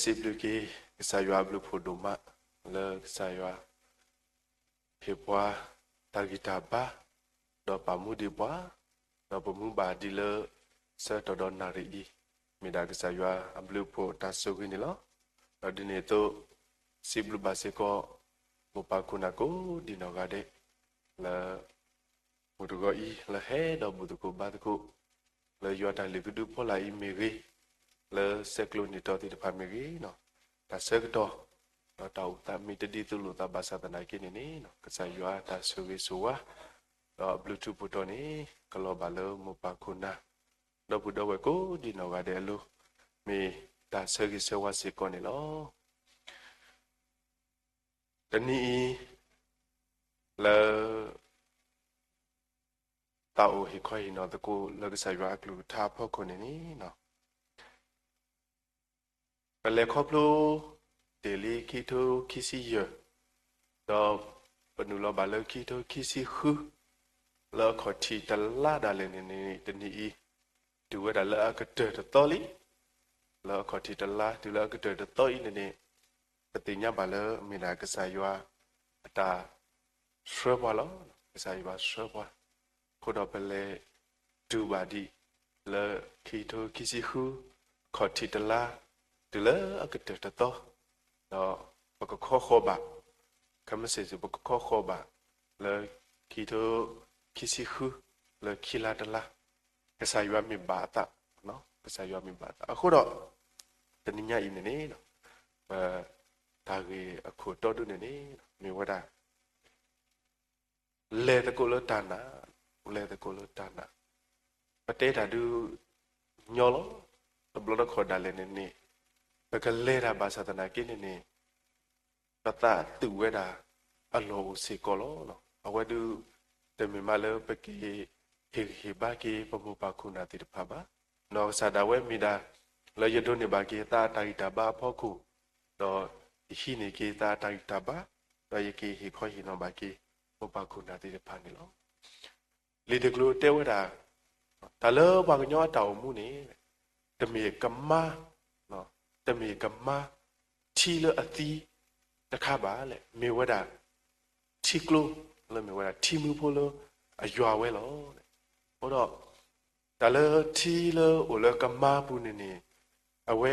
sibluki saywa blu phodoma le saywa phepwa tagita ba do pamudi bwa do pamu ba di le sa to do nari mi da saywa blu pho ta sogi ni lo do di ne to siblu ba se ko mo pa kuna ko di no ga de le mudu go I le he do mudu ko ba ko le yo ta le du pho la I me ri le seklo ni to ti pa me ri no ta se to no tau ta mi te di tu lu ta ba sa ta na ki ni no ka sa yo ta so wi so wa do bluetooth pu to ni ka lo ba le mo pa kuna do bu do we ko di no ga de lu mi ta se gi se wa se ko ni lo ta ni le ta o hi khoi no ta ko le ka sa yo a lu ta pho ko ni no le kho plo daily keto kisi ye do panu lo ba le keto kisi khu lo kho ti ta la da le ni de ni I du wa da la ka te to li lo kho ti ta la du la ka te to I ni ka ti nya ba le mi na ka sa yo ta shwe ba lo ka sa yo ba shwe ba ko do pe le du ba di le keto kisi khu kho ti ta la du la ka te to đó bậc khó khó bạc, cái mà sử dụng bậc khó khó bạc là khi đó khi sĩ khứ là khi la đó là cái sai vào mình bả ta nó cái sai vào mình bả ta ở khu đó tình nhà in này nó và ta cái ở khu đó đó này mình qua đây lệ ta cô lỡ tàn á lệ ta cô lỡ tàn á và thế là đưa nhau lắm tập lo khó đà lên này và cái lệ ra bà sa tana kia này ta tự quay ra alo si colo nó ở ngoài du để mình mà lỡ bị cái hi ba cái pamu ba kuna thì được ba nó sa đã quay mình đã lỡ giờ đôi này ba cái ta ta ba phô cụ đó hi này cái ta ba đó giờ cái hi khoi hi nó ba cái pamu ba kuna thì được ba này lo lý được luôn tiêu ra ta lỡ ba cái nhỏ tàu mu này để mình cầm ma nó để mình cầm ma chi lỡ ở tíตะคาบาเลยมีว่าดาที่กลัวเลยมีว่าดาที่มือพอเลยอายุเอาไว้แล้วเพราะดอกแต่เลยที่เลยโอ้เลยก็มาปุ่นนี่เอาไว้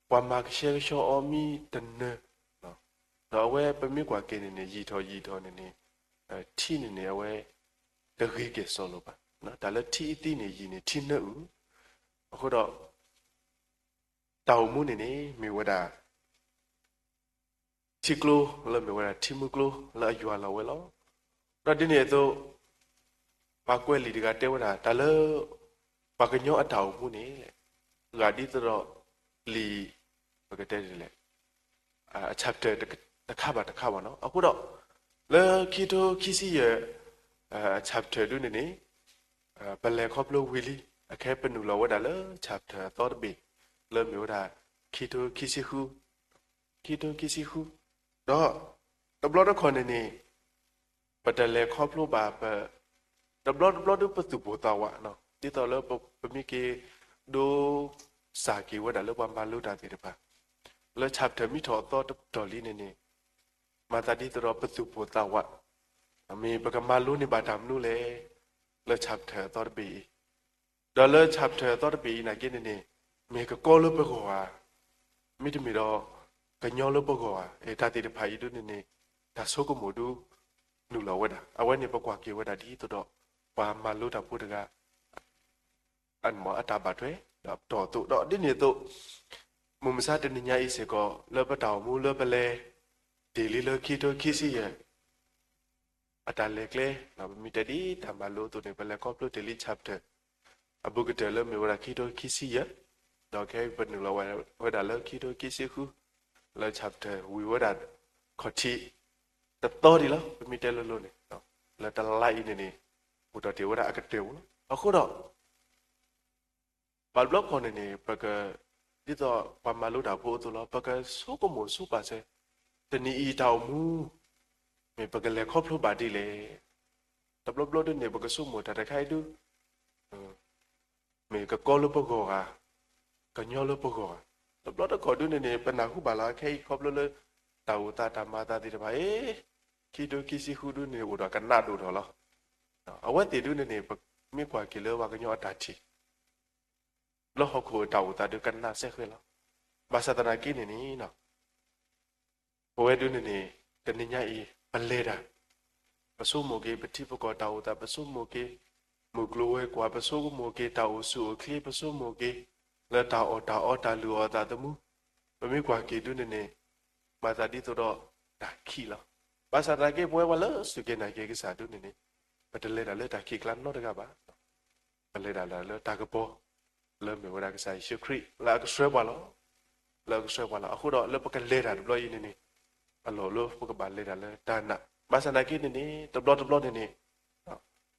ความมาเชื่อชอบมีตันเนอเนาะเราเอาไว้เป็นมีกว่าเกณฑ์นี่ยีทอนี่ที่นี่เอาไว้ตะกี้เกศโลบะเนาะแต่เลยที่ที่นี่ยีนี่ที่เนื้อเพราะดอกเต่ามุนี่มีว่าดาที่กลัวเลยไม่ว่าที่มือกลัวเลยอยู่อะไรไว้แล้วตอนนี้ตัวปากเวลีดีกันเทวดาแต่เลยปากย้อนอัฐาวมุนี่กาดีตัวลีปากเตยเลยชับเตยตะข้าบเนาะเอาพูดတော့เลยคิดคิดสิเยชับเตยดูนี่เป็นเลยครอบโลวิลีแค่เป็นหนูเราว่าได้เลยชับเตยต่อบีเลยไม่ว่าคิดสิฮูđó tập lo đó còn này bắt đầu lấy kho lúa bà tập lo đó bắt đầu bổ tàu ạ nó đi tàu了บมีกี่ดูสากีว่าได้แล้วบางลูกได้ที่ไหนแล้วชับเธอมีถอดต่อลีนี่มาตาดีตัวประตูบทาวะมีประกมาลูนี่บาดามนู่เลยแล้วชับเธอต่อปีเดี๋ยวแล้วชับเธอต่อปีนะกินนี่มีก็ก้อลูกไปกว่าไม่ได้มีดอกกันย้อนลูกไปกว่าตาตีเดพายดูนี่ตาโซกุโมดูนู่เราเวดาเอาไว้ในประกว่าเกี่ยวดาดีตัวดอกว่ามาลูตาพูดกันอันหมออัตาบาดเว้ต่อตัวดอกดิเนี่ยตัวมุมซาเดนิยาอิเสก็เลิกไปต่อมูเลิกไปเลยเดลิเลิกคิดสิเยอัตาเล็กเลยเรามีแต่ดีทำมาลูตัวนี้ไปแล้วก็พลุเดลิชับเถอะอบุกเตอเลิกมีเวลาคิดสิเยดอกแค่เป็นหนึ่งเราเวลาเลิกคิดสิคู่แล้วชับเถอะวิวดาขอที่แต่โตดีแล้วมีแต่ลุ้นๆนี่แล้วแต่ไล่นี่อุตส่าห์เดี๋ยวดาอากาศเดี๋ยวเอาคู่ดอกบาดบล็อกคนนี่ปะกะที่ตัวความมาลูดาพูตัวเราปะกะสู้ก็หมดสู้ป่ะเซ่แต่นี่อีดาวมูมีปะกะเล็กครอบครัวบาดีเลยแต่บล็อกด้วยเนี่ยปะกะสู้หมดแต่ใครดูมีกะก้อลูกปะกอกันย้อนลูกปะกอ บล็อตขอดูเนี่ยเป็นหนักคู่บาลาแค่ครบเลยตาอุตาตามาตาติดไปคิดดูคิดสิคู่ดูเนี่ยอุดกันหน้าดูเถอะล่ะเอาไว้ติดดูเนี่ยไม่กว่ากี่เลือว่ากันยอดตาชีแล้วเขาคุยตาอุตาดูกันหน้าเสียเคยแล้วภาษาตะนากินนี่เนาะเอาไว้ดูเนี่ยกันนี่ยังอีเป็นเลดาผสมโมกีเป็นที่ประกอบตาอุตาผสมโมกีมุกลัวกว่าผสมโมกีตาอุสุคลีผสมโมกีแล้วตาอตาลัวตาตะมูไม่กว่ากี่ดูเนี่ยมาตาดีตัวตาขี้แล้วภาษาตะกี้ป่วยว่าเลยสุกี้นักเกี่ยกิสาดูเนี่ยเป็นเลดาเลยตาขี้กลั้นนอตกับบ้าเป็นเลดาเลยตากระโปเริ่มมีเวลากิสาชิครีแล้วก็ช่วยว่าแล้วก็ช่วยว่าแล้วအခုတော့လည်းပကလေတာဘလို့ရင်းနေအလောလို့ပကပါလေတာလဲဒါနာဘာသာနာကိနေတဘလို့နေ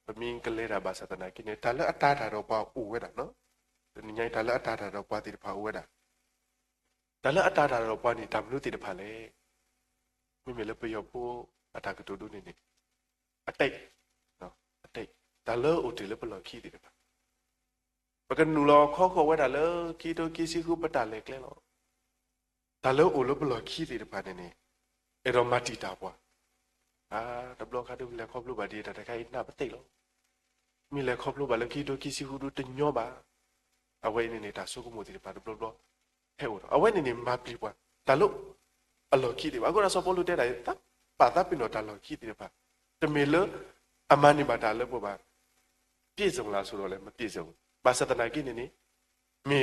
ပမင်းကလေတာဘာသာနာကိနေဒါလည်းအတားတာတော့ပါဦးဝဲတာနော်ဒီညိုင်ဒါလည်းအတားတာတော့ပါတိတဖာဦးဝဲတာဒါလည်းအတားတာတော့ပါနေဒါမလို့တိတဖာလေမိမလည်းပယောပို့အတားကတူနေအတိတ်နော်အတိတ်ဒါလည်းဦးတယ်လည်းဘလို့ခီးတိတဖာပကနူလောခေါ်ဝဲတာလေခီတိုကီစီခုပတာလေကလဲလို့ဒါလို့အိုလို့ဘလို့ခီးတယ်တပါနေအဲ့တော့မတီတာပွားတဘလခါတူလေခေါပလို့ပါဒီတခိုင်နာပသိလို့မိလေခေါပလို့ပါလေခီတိုကီစီဟူတူတညောပါအဝဲနေတာဆုကမိုတီတပါဘလဘလဟဲ့ဦးအဝဲနေမပလီပွားဒါလို့အလောခီးတယ်အခုတော့စပေါ်လို့တဲ့တာပါတာပင်တော့ဒါလို့ခီးတယ်ပါတမေလအမနီပါဒါလို့ပေါ့ပါပြည့်စုံလားဆိုတော့လည်းမပြည့်စုံဘာသတနာကိနေမိ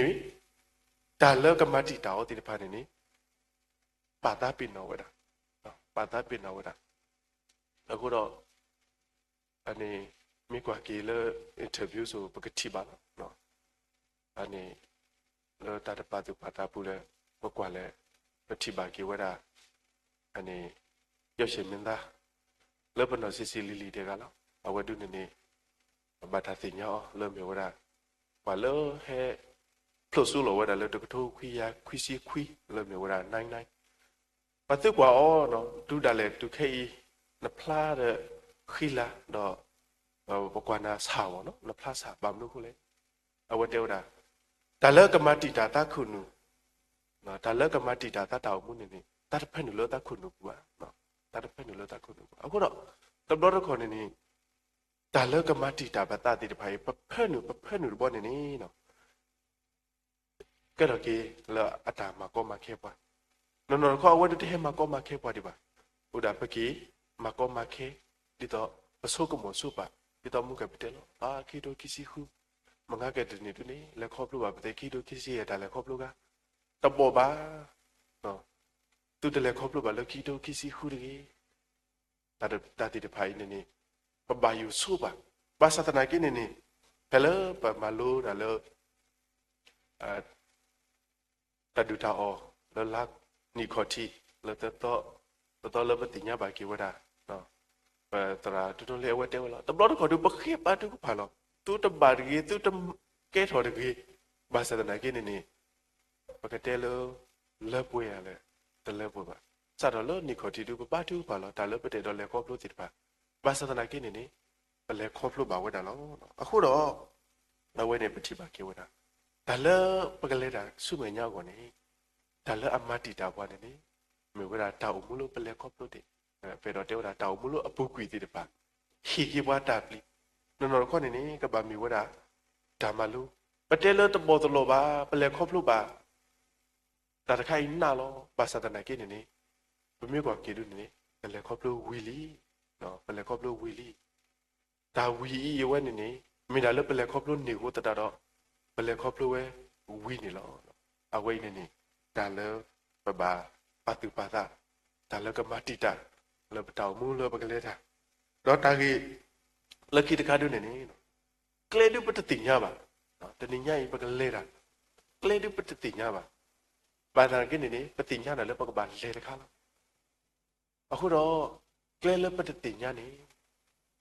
ဒါလို့ကမတီတာဟောတီတပါနေပါတာပင်တော့ဝဲတာပါတာပင်တော့ဝဲတာအခုတော့အနေမိကွာကီလအင်တာဗျူးဆိုပကတိပါနော်အနေလောတာတပါတူပါတာပူလဲဘကွာလဲပတိပါကီဝဲတာအနေရုပ်ရှင်မင်းသားလောပနော်စီစီလီလီတဲ့ကလားအဝဲဒုနေဘာသာတင်ရောလောမြေဝဲတာဘာလို့ဟဲဖလို့ဆူလောဝဲတာလဲတကထိုးခွီယာခွီစီခွီလောမြေဝဲတာနိုင်ปัจจุบันอ๋อเนาะดูดาเลดูแค่นับพลาดขี้ละดอกปกวานาสาวเนาะนับพลาดสาวบำรุงเลยเอาไว้เดียวดาแต่เลิกกรรมติดาตาคุณนูเนาะแต่เลิกกรรมติดาตาดาวมุนนี่ตาเพ่นหนูเลิกตาคุณนูกว่าเนาะตาเพ่นหนูเลิกตาคุณนูเอาก็เนาะตบรถคนนี่แต่เลิกกรรมติดาบัตตาติดภัยเพ่นหนูบ่อนนี่เนาะก็ดอกกี้แล้วอาตามาก็มาเก็บว่าနော်ခေါ်ဝတ်တဲ့မှာကောမခဲပွားဒီပါဥဒါပကီမကောမခဲဒီတော့အဆုကမဆုပါဒီတော့မူကပတဲလို့ခီတိုကီစီခုမငါကတဲ့နေတူနေလက်ခေါ်လို့ပါပတဲခီတိုကီစီရတာလက်ခေါ်လို့ကတပေါ်ပါနော်သူတလက်ခေါ်လို့ပါလက်ခီတိုကီစီခုတကြီးတာတိတဖိုင်နေပဘာယူဆုပါဘာသာတနာကိနေဘယ်လိုပမလို့ဒါလို့တဒူတာအောလလက်นี่ขอที่เราจะต้องเริ่มติญญาบากิวดาเนาะตราตุเลวเตวละตบลอดขอดูปะเขียปาตุผ่าลอตุตบาดกีตุตเกถอดกีบาสตนากินี่ปะกะเตลเลป่วยอะไรตะเลป่วยบาซาดอลนี่ขอที่ดูปะตุผ่าลอตาเลปะเตดอเลขอพลุติดปะบาสตนากินี่ปะเลขอพลุบาวดาลอအခုတော့နဝဲနေပတိပါကေဝဒာဒါလပကလေတာစုမညောက်ကောနေဒါလည်းအမတီတာပွားနေနေမြေဝရတောက်မှုလို့ပလက်ကော့ပလို့တဲ့ဖေတော့တဲဝရတောက်မှုလို့အပုကွေတဲ့ပါဟီကီဘွားတာပလီနော်ခေါနေနေကဘာမြေဝရဒါမလို့ပတဲလို့တပေါ်တလို့ပါပလက်ကော့ပလို့ပါဒါတခိုင်နာလို့ဘာသာတနာကိနေနေဘမြေကောကေလို့နေပလက်ကော့ပလို့ဝီလီနော်ပလက်ကော့ပလို့ဝီလီဒါဝီရဝဲနေနေမိလာလို့ပလက်ကော့ပလို့နေကိုတတတော့ပလက်ကော့ပလို့ဝဲဝီနေလို့အဝိနေနေဒါလည်းပဘာပတုပါဒဒါလည်းကမတိတာလည်းပတောင်မူလည်းပကလေးတာတော့တာကြီးလက်ကီတကားတို့နေနေကလေးတို့ပတတိညာပါနော်တဏိညာကြီးပကလေးတာကလေးတို့ပတတိညာပါဘာသာကိနေပတိညာလည်းပကပါလေတခါလားအခုတော့ကလေးလည်းပတတိညာနေ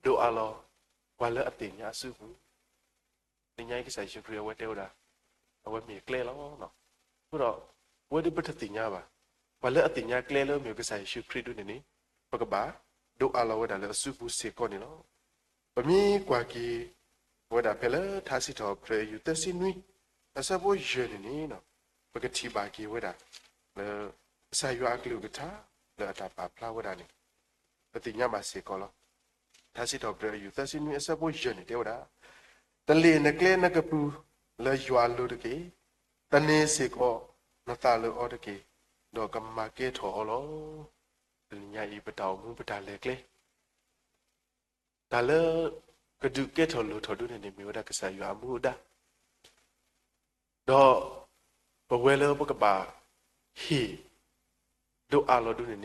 တို့အလောဝါလည်းအတိညာစုဘူးတဏိညာကြီးဆိုင်ရှိခရဝဲတဲဝတာအဝဲမြေကလေးလောနော်အခုတော့ဝဲဒီပတတိညာပါဘာလဲအတိညာကလဲလို့မျိုးကစားရှုခရစ်တို့နေပကဘာဒိုအလာဝဒါလဲစုဘူးစေကောနေနော်ပမီကွာကီဝဒါဖဲလဲသာစီတော်ပရေယူတစီနွီအစဘောယေနေနော် ပကတိပါကေဝဒလေဆာယွာကလူကတာလေအတာပါဖလာဝဒနိပတိညာမစေကောလောဒါစီတော့ဘရယူသစီနွေအစပိုးယနေတေဝဒတလေနကလေနကပူလေယွာလူတကေတနေစေကောနတာလူအော်တကေတော့ကမကေထောလောတညာဤပတောင်မှုပတာလေကလေဒါလေကဒုကေထောလူထောဒုနေမြေဝဒကဆာယွာမှုဒါတော့ဘဝဲလေပကပါဟီဒုအာလောဒုနေ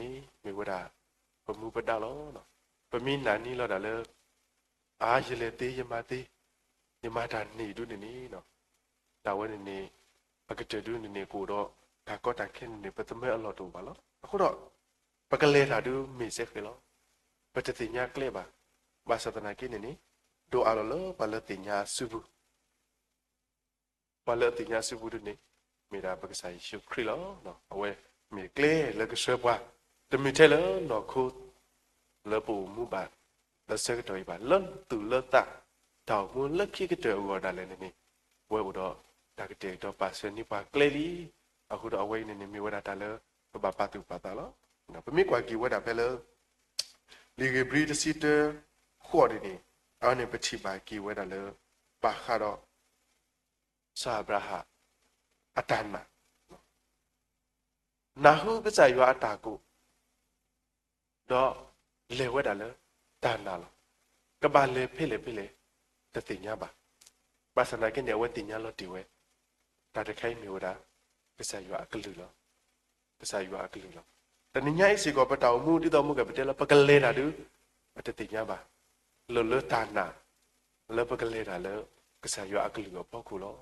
မြေဝဒပမှုပတာလောနော်ပမိနာနီလောဒါလေအာရလေတေယမတေယမတာနေဒုနေနော်ဒါဝဲနေပကတဒုနေကိုတော့ဒါကောတာခင်နေပတမဲအလောတူပါလောအခုတော့ပကလေတာဒုမေစေခေလောပတတိညာကလေပါဘာသတနာကိနေဒုအာလောပလတိညာစုဘူးပလတိညာစုဘူးဒုနေမေရာပကဆိုင်ရှုခရီလောနော်အဝဲမေကလေလကဆွဲပွားတမီထဲလောနော်ခုလေပူမူပါလစကတော်ပါလွန်တူလတာတောက်မွန်လက်ခိကတော်ဝဒါလည်းနေဝဲဘူးတော့ဒါကတဲ့တော့ပါစနိပါကလေလီအခုတော့အဝဲနေမြေဝဒတာလေပပတူပါတာလောနော်ပမိကွာကီဝဒပဲလေလီဂဘရီတစီတခေါ်နေအနေပချိပါကီဝဒလေပါခါတော့စာဘရာဟာအတန်နာနာဟုပဇာယောအတာကိုတော့လေဝဒလေတာနာလောကဘာလေဖိလေတတိညာပါပါစနာကနေဝတိညာလောတီဝဲတာတခိုင်မျိုးတာပဇာယောအကလူလောပဇာယောအကလူလောတနိညာအစီကောပတောင်မှုတိတော်မှုကပတေလပကလေတာဒုတတိညာပါလောလတာနာလောပကလေတာလောကဇာယောအကလူလောပေါ့ခုလော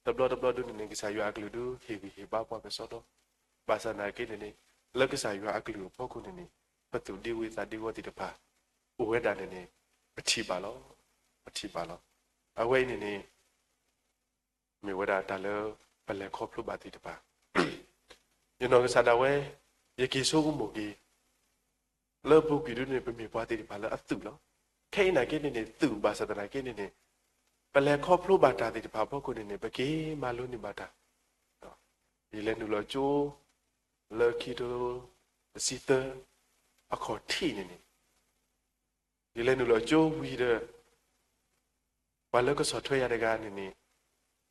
တဘလဒုနေကဇာယောအကလူဒုဟေဘီဟေဘာပွားပဲစောတော့ပါစနာကနေနေလကဇာယောအကလူပေါ့ခုနေပတုဒီဝိသဒီဝတိတပါဥဝဲတာနေပတိပါလောအဝဲနေမြေဝဒတာလပလက်ခေါပလပါတိတပါယနောကစားတဝဲယကိဆိုးမှုကီလောပုကီဒုနေပမေပွားတိတပါလအတုလောခဲနာကိနေသူဘာစတနာကိနေပလက်ခေါပလပါတာတိတပါဘောကုနေပကေမာလုံးနေပါတာဒီလဲနုလောချိုးလောကီတိုစီတအခေါ်ထိနေဒီလဲနုလောချိုးဝီတဲ့ဘာလောကဆော့ထွေရတဲ့ကနေ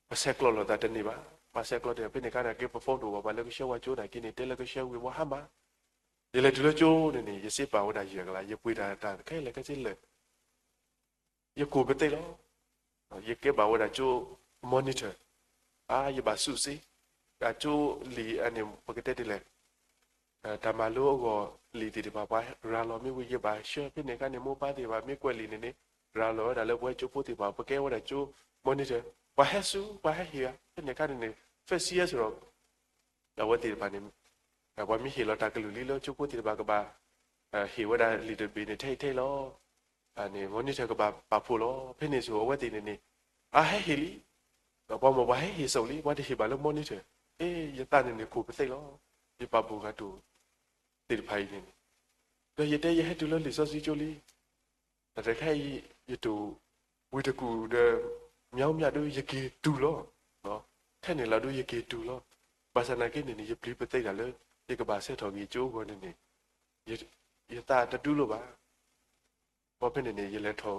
ပစက်ကလောတာတနေပါပစက်ကလောတဲ့ပိနေကနာကေပဖို့တော့ဘာလောကရှောဝချိုးတာကိနေတဲလောကရှောဝီဝဟာမဒီလဲဒုလောချိုးနေရစစ်ပါဝဒရကလာရပွေတာတာခဲလေကစစ်လေရကိုပတေလောရကေပါဝဒချိုး monitor ရပါစုစီကချိုးလီအနေပကတဲ့တယ်တမလိုကိုလီတီပါပါရာလောမီဝီရပါရှောပိနေကနေမောပါတီပါမြေကွက်လီနေရာလောဒါလည်းဘွဲချိုးဖို့တီပါပကဲဝဒချိုး monitor ဘာဟဆူဘာဟဟီယာပိနေကနေဖက်စီယဆိုတော့ဒါဝတီပါနေဘာမီဟီလောတာကလူလီလောချိုးဖို့တီပါကပါဟီဝဒလီတဘီနေထဲလောအနေ monitor ကပါဖို့လောဖိနေဆိုဝတီနေဟဟီလီတော့ဘာမဘာဟီဆိုလီဘာတီပါလော monitor ယတနေကိုပစိတ်လောဒီပပူကတူတိဖိုင်နေတော့ရတဲ့ရဟတူလို့လီစောစီချိုလီတခိုင်ရတူဝီတကူတဲ့မြောင်းမြတ်တို့ရကေတူလောနော်ထဲနေလာတို့ရကေတူလောဘာစနာကိနေရပလီပသိတာလေဒီကဘာဆက်တော်ကြီးကျိုးကုန်နေရတာတူလို့ပါဘောဖိနေရလဲထော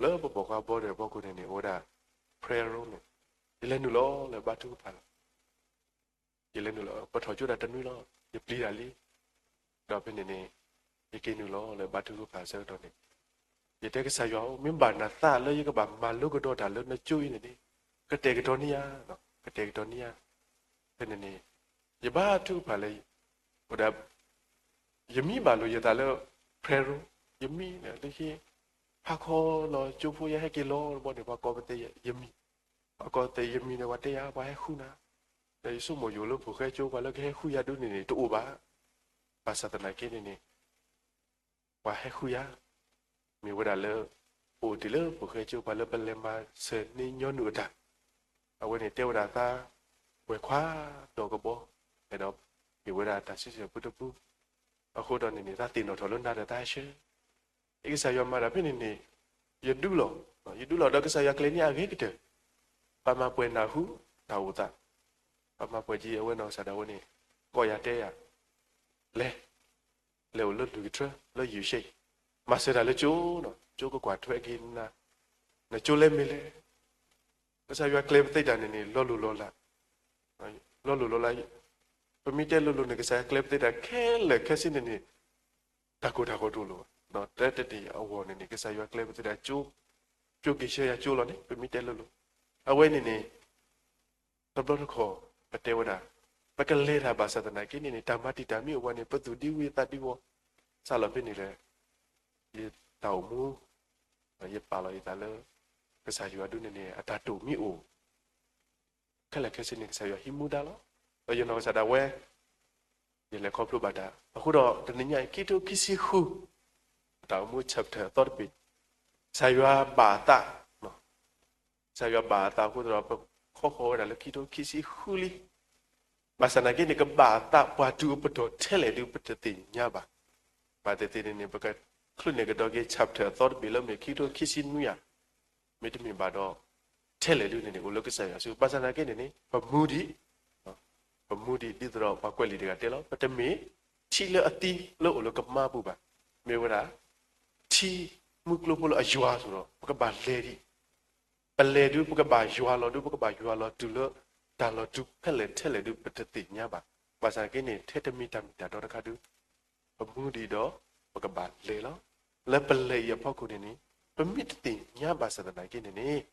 လောပပကဘောတယ်ဘောကုနေဟိုဒါ prayer room နေဒီလဲနုလောလဲဘာတူပါဒီလဲနုလောပထောကျတာတနွေလောရပလီတာလီတော့ဖိနေရကေနုလောလဲဘာတူပါဆက်တော်နေရတဲ့ကစားရောမင်းဘာနာသာလဲရကဘာမလုကတော့တာလဲနကျွေးနေကတဲ့ကတော်နီယာနော်ကတဲ့ကတော်နီယာဖိနေရဘာတူပါလေဟိုဒါယမိပါလို့ရတာလဲဖရယမိနဲ့တရှိဟာခေါ်လို့ကျူဖို့ရဟကီလောဘောနေဘာကောပတဲ့ယမိအကောတဲ့ယမိနဲ့ဝတ်တရားဘာခုနာတဲ့ဆုမယိုလို့ဖို့ခဲကျိုးဘာလဲခဲခုရဒုနေတူပါပါစတနာကိနေဘာဟခုရမြေဝဒလေပိုတီလေပိုခဲချိုပါလေပလေမစနေညနုတာအဝနေတေဝဒတာဝေခွာတော့ကဘောအဲ့တော့မြေဝဒတာရှိရှိပုတပူအခုတော့နေနေတာတင်တော်လွန်တာတာရှေဧကဆာယောမာရဖိနေယဒုလောတော့ကဆာယကလေးနီအဂေကတဲ့ပမပွေနာဟုတာဝတာ ama poji awe no sada woni ko ya te ya le lo du tra lo yu shi ma se da le chu no chu ko kwa thwe ki na chu le me le ka sa ya kle tai da ni lo la pe mi te lo ne ka sa kle tai da ke le ke sin ni ta ko tu lo no te ti awo ni ka sa ya kle tai da chu ki she ya chu lo ni pe mi te lo awe ni tablo ko pate wada pakale ra ba sa na ki ni tamati ta mi wa ni patu di wi ta di wo sa lo pe ni le ye tau mu ye pa lo ita le ka sa yu adu ni ata tu mi o kala ke sin ni sa yu hi mu da lo yo no sa da we ye le ko plu ba da aku do de ni nya ki to ki si hu tau mu chapter thot pi sa yu ba ta no sa yu ba ta ku do khó là khi đó khi sĩ huli bà sa nãy cái ba ta qua tu bắt đầu thế lại tu bắt đầu tiền nha bà thế tiền này bà cái lúc này cái đó cái chapter thought bị lắm này khi đó khi sĩ nuôi à mấy đứa mình bà đó thế lại tu này này ulo cái sao à bà sa nãy cái này bà moody đi đó bà quay lại cái thế đó bà thế mấy chỉ là ati lo ulo cái ma bu bà mấy bữa đó chỉ mục lo ulo ajwa rồi bà cái bà lê đi bà lê du bà cái bà ajwa lo du bà cái bà ajwa lo tu lo ta lo tu phê lê thế lại du bắt đầu tiền nha bà sa cái này thế mi ta đó là cái du bà moody đó bà cái bà lê loแล้วbà lê yaพ่อคนนี้bàมีtiền nha bà sa nãy cái này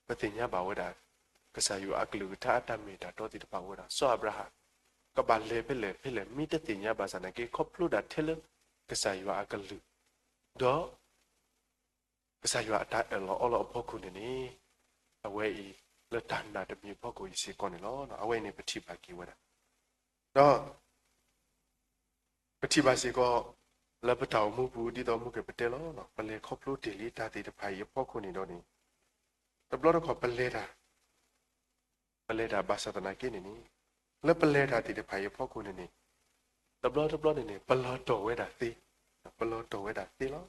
bà tiền nha bàว่าได้ก็ใส่อยู่อักลือถ้าตามมีแต่ตัวติดป่าวนะสอบระหะก็บาเล่ไปเลยมีแต่ติญญาบาสนาเกี่ยวกับพลุดัดเทเลก็ใส่อยู่อักลือดอก็ใส่อยู่อัตตาเราพ่อคุณนี่เอาไว้แล้วดันนาจะมีพ่อคุณอีสิก่อนนี่ล้อเอาไว้ในปฏิบัติกี่วันดอปฏิบัติสิก็แล้วปะเต่ามูปูที่ตัวมูเก็บไปเตล้อเนาะไปเลยครบรู้ติลิตาติดภัยพ่อคุณนี่ดอนี่แต่เราต้องขอไปเลยนะปเลดาบาสตนากินนี่แล้วปเลดาติดภัยพ่อคุณนี่ตับล้อนี่ปลอโตเวดาตีปลอโตเวดาตีล้อ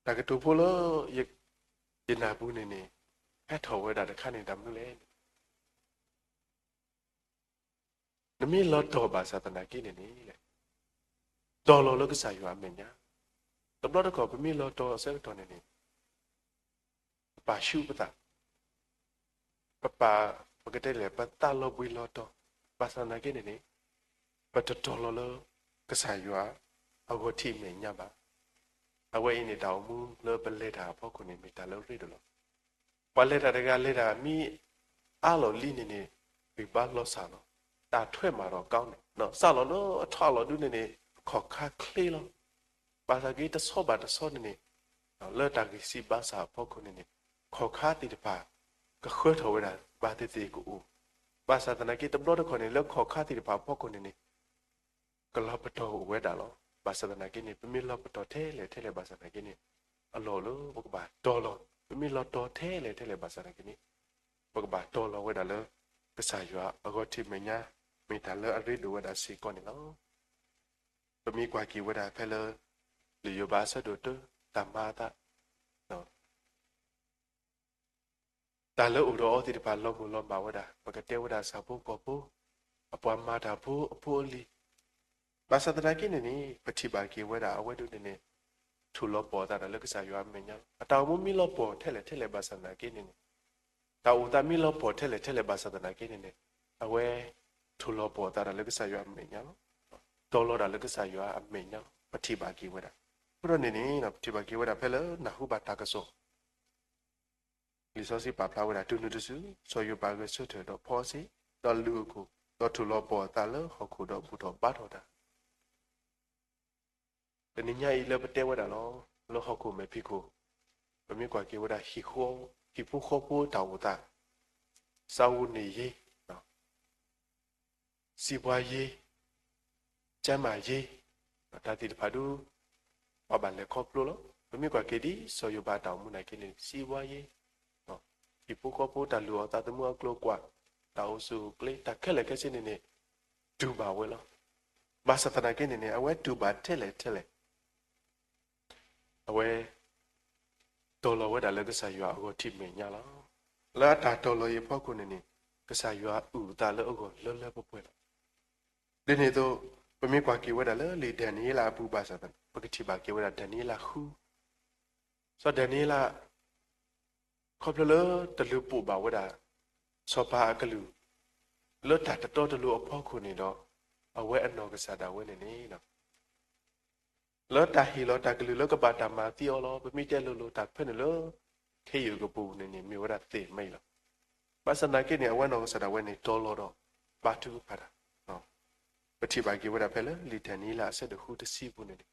แต่กระตูพูล้อยินาบุนี่แค่โตเวดาแต่ข้านี่ดำนู่นเลยนั่นมีล้อโตบาสตนากินนี่แหละตอล้อแล้วก็ใส่อยู่อาเมนยาตับล้อตะกอบมีล้อโตเซลตัวนี่ป่าชูปะตาปะก็ได้เลยปะตาลบุยลอตภาษาหน้ากินนี่ปะตตอลอก็ใส่อยู่เอาหัวที่เมียบ่เอาไว้ในดาวมูเลอเป็นเลดาพ่อคนนี้มีตาเลอรีดลอปะเลดาเดกาเลดามีอาลอลีนี่บิบาลอซาลอตาถ้วยมารอก้าวนี่เนาะซาลอเนาะทอลอดูนี่ขอค่าคลีลอภาษากีตะซอบาตะซอนี่เลอตากิสิบาษาพ่อคนนี้ขอค่าติดปาก็เคยโทรไปได้บาดตีกูบาสตนากิตำรวจคนนี้เลิกขอค่าที่ผ่าพ่อคนนี้ก็รอปตอเวดาล้อบาสตนากินี่เป็นมีรอปตอเทเลบาสตนากินี่อโลลูปกบาตอลอเป็นมีรอตอเทเลบาสตนากินี่ปกบาตอลอเวดาเลก็ใส่อยู่อ่ะก็ที่เมียมีแต่เลออะไรดูเวดาสีก่อนนี่ล้อเป็นมีกว่ากี่เวดาเพลเลหรือบาสดูตัวตามมาตาแต่แล้วอุดรที่ผ่านลมลมบ่าวดาปกติวดาสาวผู้กอบผู้อปวมาดาผู้ลีภาษาตะกี้นี่ปฏิบัติกี่วดาเอาไว้ดูนี่ทุลปอตาแล้วก็สายอยู่อเมญะตามุมีลปอเทเลภาษาตะกี้นี่ตาอุตามีลปอเทเลภาษาตะกี้นี่เอาไว้ทุลปอตาแล้วก็สายอยู่อเมญะตลอดแล้วก็สายอยู่อเมญะปฏิบัติกี่วดาเพราะนี่นะปฏิบัติกี่วดาเพลนะหูบาตากะโซลิซอสิปาพลาวดาตุนุตุสุโซยูบากะสุเถดอพอสิตอลูกูตอทุลอปอตาเลฮอคูดอบุตอบาทอดาเดนิญาอีเลปเตวดาลอลอฮอคูเมพิโกปะมีกว่ากิวดาฮิพุโคปูตาวตาซาวูนีเยเนาะစီပွားရေးကျမ်းမာရေးဒါတိတဖာဒူပပန်လေခေါပလိုလောမမီကွာကေဒီဆိုယဘာတောင်မနိုင်ကိနေစီပွားရေးနော်ဒီပုကောပိုတလူအတာတမှုအကလောကွာတောက်စုကလေတခက်လေကစနေနေဒူပါဝဲလောဘာစတနာကိနေနေအဝဲဒူပါထဲလေအဝဲတော်လောဝဲဒါလည်းကစားရွာကိုထိမညာလားလာတာတော်လောရေဖောက်ခုနေနေ ကစားရွာဦးတာလောကိုလောလောပွဲလောဒီနေ့တော့ပမေကွာကေဝဒါလေဒန်နီလာပူပါစတဲ့ပကတိပါကေဝဒါဒန်နီလာခူဆိုဒန်နီလာခေါပလလတလူပူပါဝဒါစောပါကလူလောတာတတော်တလူအဖို့ခုနေတော့အဝဲအနော်ကစားတာဝဲနေနေနော်လောတာဟီလောတာကလူလောကပါတာမာတီအောလောပမိတဲလောတာဖဲ့နေလောခေယူကပူနေနေမြေဝဒါတေမိတ်လောဘာစနာကိနေအဝဲနော်ကစားတာဝဲနေတော်လောတော့ပါတူပါတာနော်ပတိပါကေဝဒါဖဲလေလီတန်နီလာဆက်တခုတစီပူနေနေ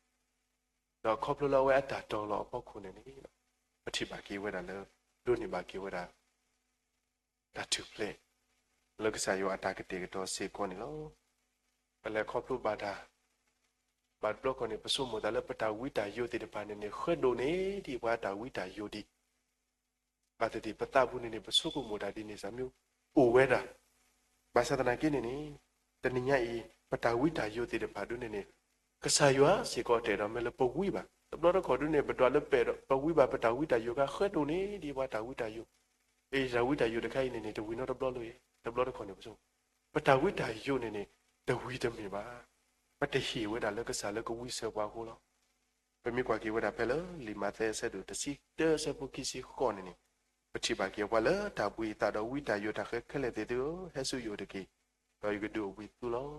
တော့ခေါပလလဝဲအတာတော်လောအဖို့ခုနေနေနော်ပတိပါကေဝဒါလောတို့နေပါကေဝဒါthat to play လောကစားယောအတာကတေကတော့စေကောနေလောပလဲခေါပလူဘာတာဘတ်ဘလော့ကနေပစုမဒါလပတာဝီတာယိုတီတပါနေနေခွတ်ဒိုနေဒီဘွာတာဝီတာယိုတီဘာတတိပတာဘူးနေနေပစုကုမိုတာဒီနေစမျိုးအိုဝဲတာဘာသာတနာကိနေနေတနိညာဤပတာဝီတာယိုတီတပါဒုနေနေကစားယောစေကောတေတော့မဲလပဝီပါတဘလော့ခေါ်ဒုနေဘတော်လပဲတော့ပဝီပါပတာဝီတာယိုကခွတ်ဒိုနေဒီဘွာတာဝီတာယိုအေးဇာဝီတာယိုတခိုင်နေနေတဝီနော်တဘလော့လို့တဘလော့ခေါ်နေပစုပတာဝီတာယိုနေနေတဝီတမေပါပတဟီဝဲတာလကစားလကဝီဆပွားကိုလောပမိကွာကေဝဲတာဖဲလလီမာသဲဆက်တူတစီတဲဆပုကိစီခေါနေနေပချိပါကေဝလာတာပူတာတော်ဝီတာယိုတာခက်ခလက်တဲ့တူဟဲဆူယိုတကေတော်ယူကဒူဝီတူလော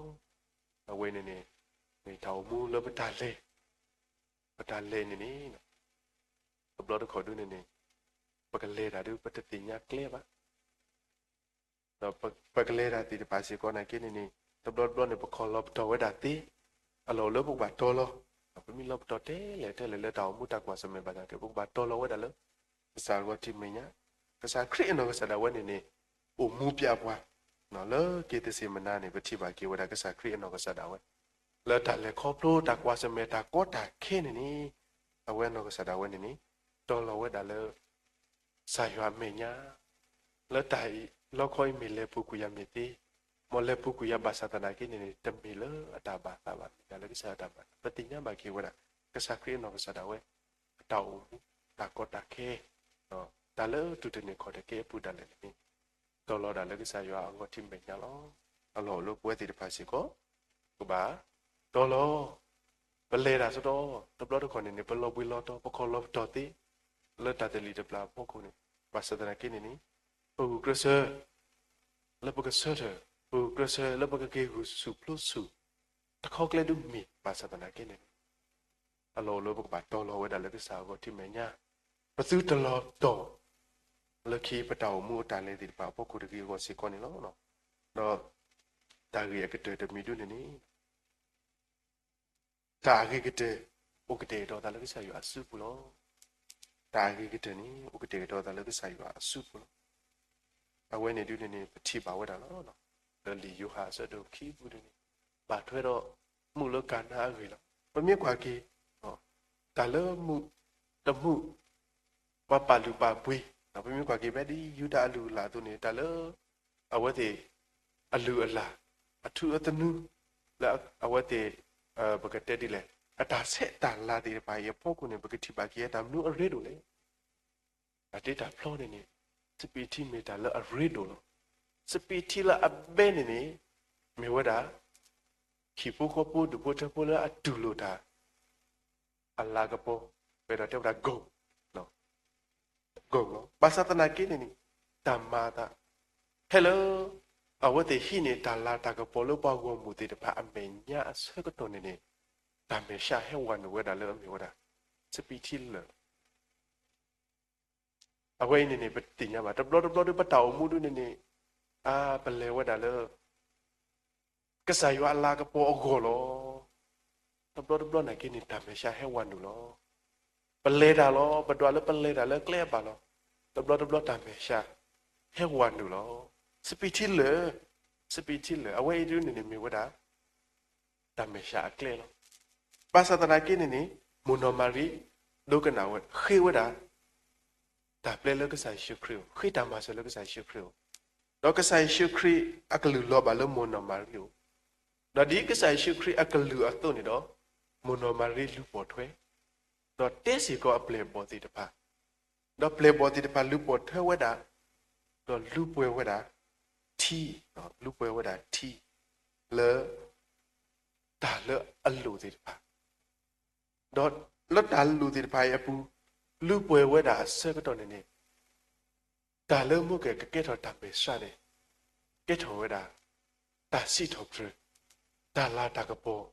အဝဲနေနေတောင်မူလပတာလေနေနေဘလော့ခေါ်ဒူနေပကလေတာဒူပတတိညာကလေပါတော့ပကလေတာတီပါစီကောနာကိနေတဘလော့နေပခေါ်လော့တော်ဝဲတာတီအလောလပုဘတော်လောပမီလော့တော်တဲလေတောင်မူတကွာစမေပါတာပုဘတော်လောဝဲတာလောစာရောတိမညာကစားခရစ်နော်ကစားတာဝဲနေအိုမူပြပွားနော်လောကေတစီမနာနေပတိပါကေဝဒါကစားခရစ်နော်ကစားတာဝဲလောတာလေခေါပလိုတကွာစမေတာကောတာခဲနေအဝဲနော်ကစားတာဝဲနေတော်လောဝဲတာလောစာရွာမညာလောတိုင်လောခွိမီလေပုကူယမီတီမောလေပုကူယဘာသာတနာကိနေတမီလအတာဘာတာဘာဒါလည်းစားတာဘာပတိညာဘာကေဝဒါကစားခရစ်နော်ကစားတာဝဲတောက်တာကောတာခဲနော်ဒါလည်းတူတနေခေါ်တဲ့ကေပူဒါလည်းနေတော်လောဒါလည်းကစားရွာအငေါ်တိမညာလောအလောလို့ပွဲတီတဖာစီကိုကဘာတော်လောပလေတာဆိုတော့တဘလော့ခေါ်နေဘလော့ဘီလော့တော့ပခေါ်လော့တော်တီလော့တာတလီတပလာပို့ခုနေဘာစဒနာကိနေနီပုဂရဆာလပကဆာပုဂရဆာလပကကေဟုစုပလုစုတခေါကလေဒုမီဘာစဒနာကိနေအလောလို့ပကဘာတော်လောဝဲဒါလည်းကစားကိုတိမညာပစုတလောတော့လခိပတောမူတန်လေဒီပါပုဂ္ဂိုလ်ကြီးကိုစီကောနေလောနော်တော့တာရီကတဲ့တမီဒုနေနီတာရီကတဲ့ဥကတဲ့တော့ဒါလည်းကစားရအစုပလောတာရီကတဲ့နီဥကတဲ့တော့ဒါလည်းကစားရအစုပလောအဝဲနေဒုနေပတိပါဝဲတာနော်လီယိုဟာဆဒိုခီဘူးနေပါထွဲတော့မူလကနာရီလောပမြက်ခွာကေဟောဒါလည်းမှုတမှုပပလူပါပွေးနောက်ပြီးကွာကေပဲဒီယူတာအလူလာသူနေတာလို့အဝတ်တွေအလူအလာအထူအတနုလာအဝတ်တွေဘကတက်ဒီလေအတာဆက်တာလာတဲ့ပါရဖို့ကိုနေဘကတိပါကေတာမနုအရေတို့လေအတေတာဖလောနေနေစပီတီမီတာလအရေတို့လို့စပီတီလာအဘဲနေနေမေဝဒါခိပုကပုဒုပတပလာအတူလို့တာအလာကပိုပေတော့တဲ့ဂုgo pasata na kini ni tamata hello awate hini tala ta ka polo pa go mu te pa amenya se ko to ni ta me sha he wan we da le mi wa da speech le awai ni ni pati nya ba doblo pa taw mu du ni a pale wa da le ka sa yo ala ka po go lo doblo na kini ta me sha he wan du loပလဲတာလောပတော်လည်းပလဲတာလည်းကလဲပါလောတဘလတာမေရှာဟဲဝန်ဒူလောစပီတီလေအဝဲဒူနေမီဝဒါတာမေရှာကလဲလောပါစတနာကိနေနီမိုနိုမာရီဒုကနာဝခေဝဒါတာပလဲလကဆိုင်ရှုခရီခေတာမဆလကဆိုင်ရှုခရီတော့ကဆိုင်ရှုခရီအကလူလောပါလောမိုနိုမာရီတော့ဒီကဆိုင်ရှုခရီအကလူအတုနေတော့မိုနိုမာရီလူပေါ်ထွဲတော့တက်စီကောအပလေပေါ်တီတပါတော့ပလေပေါ်တီတပါလူပေါ်ထွဲဝဲတာတော့လူပွဲဝဲတာထီ T နော်လူပွဲဝဲတာ T လေဒါလေအလူဒီပါတော့လတ်တာလူဒီပါရပူလူပွဲဝဲတာဆက်ကတော့နေဒါလေမှုကကဲထော်တပေရှာနေကဲထော်ဝဲတာဒါစီထော်ပြဒါလာတာကပေါ်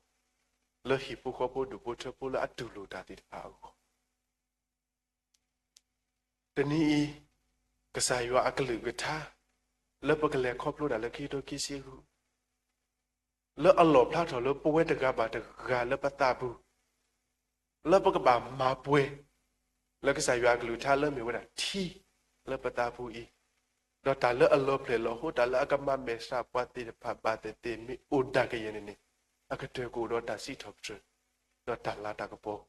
လေဟိပူခေါ်ဖို့ဒူဖို့ထဖို့လာအတူလူတာဒီပါကိုတနည်းကစားရွာအကလူကထားလေပကလေခေါပလို့တာလေခီတိုကီစီဟုလေအလောဖလာထော်လေပွဲတကပါတကလေပတာဘူးလေပကပါမာပွဲလေကစားရွာကလူထားလေမြေဝတာထီလေပတာဘူးဤတော့တာလေအလောဖလေလောဟိုတာလေအကမမေစာပတ်တိဖပါတေတေမီဥဒကယနေနေအကတေကိုတော့တာစီထော့ချတော့တာလာတာကပေါ်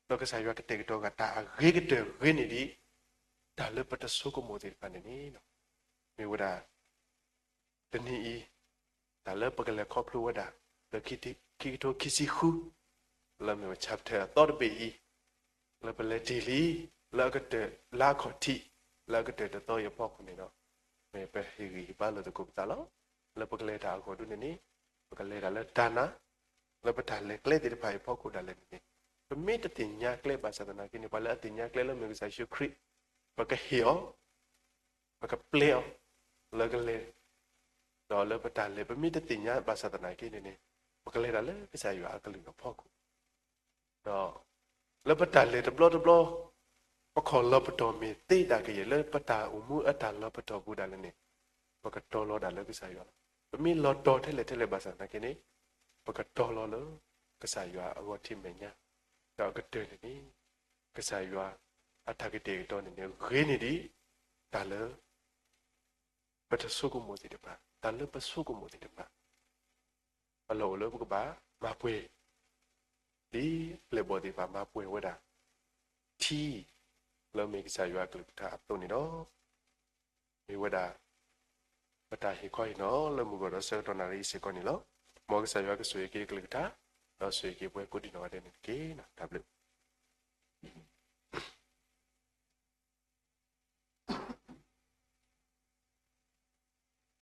တော့ကစားရွာကတေကတော့ကတာရေကတေရင်းနေဒီဒါလေပတဆုကမိုဒီပန်နေနော်မြေဝတာတနည်းဒါလေပကလေခေါပလို့ဝတာတခိတိခိတိုခိစီခုလာမြေ chapter တော့ပေလာပလက်တီလီလာကတေလာခေါတိလာကတေတော့ရပေါ့ကနေတော့မေပဲဟီရီပါလို့တကုတ်တာလောလာပကလေတာကိုဒုနေနေပကလေတာလေဒါနာလာပတာလေကလေတိဖိုင်ပေါ့ကိုဒါလေနေပမေတတင်ညာကလေပါစဒနာကိနေပါလေတင်ညာကလေလို့မြေဆိုင်ရှုခရစ်ပကဟီယောပကပလေယောလာကလေတော့လေပတာလေပမေတတင်ညာပါစဒနာကိနေနေပကလေတာလေပစာရွာကလူတော့ပေါ့ကိုတော့လေပတာလေတဘလပခေါ်လပတော်မီတိတာကရေလေပတာဥမှုအတာလပတော်ဘူးဒါလည်းနေပကတော်လောဒါလည်းကစားရွာပမီလောတော်ထဲလေဘာသာနာကိနေပကတော်လောလကစားရွာအဝတိမညာတော့ကတဲ့နေကစားရွာအထကတဲ့တော်နေနေခင်းနေဒီဒါလည်းပတဆုကမိုတိတပါဒါလည်းပဆုကမိုတိတပါအလောလောပကပါမပွေဒီလေဘောဒီပါမပွေဝဒါတီ lo me kisa yua klip ta apto ni no mi wada bata hi khoi no lo mu go do se to na ri se ko ni lo mo kisa yua ke sui ke klip ta lo sui ke pwe ko di no de ni ke na tablet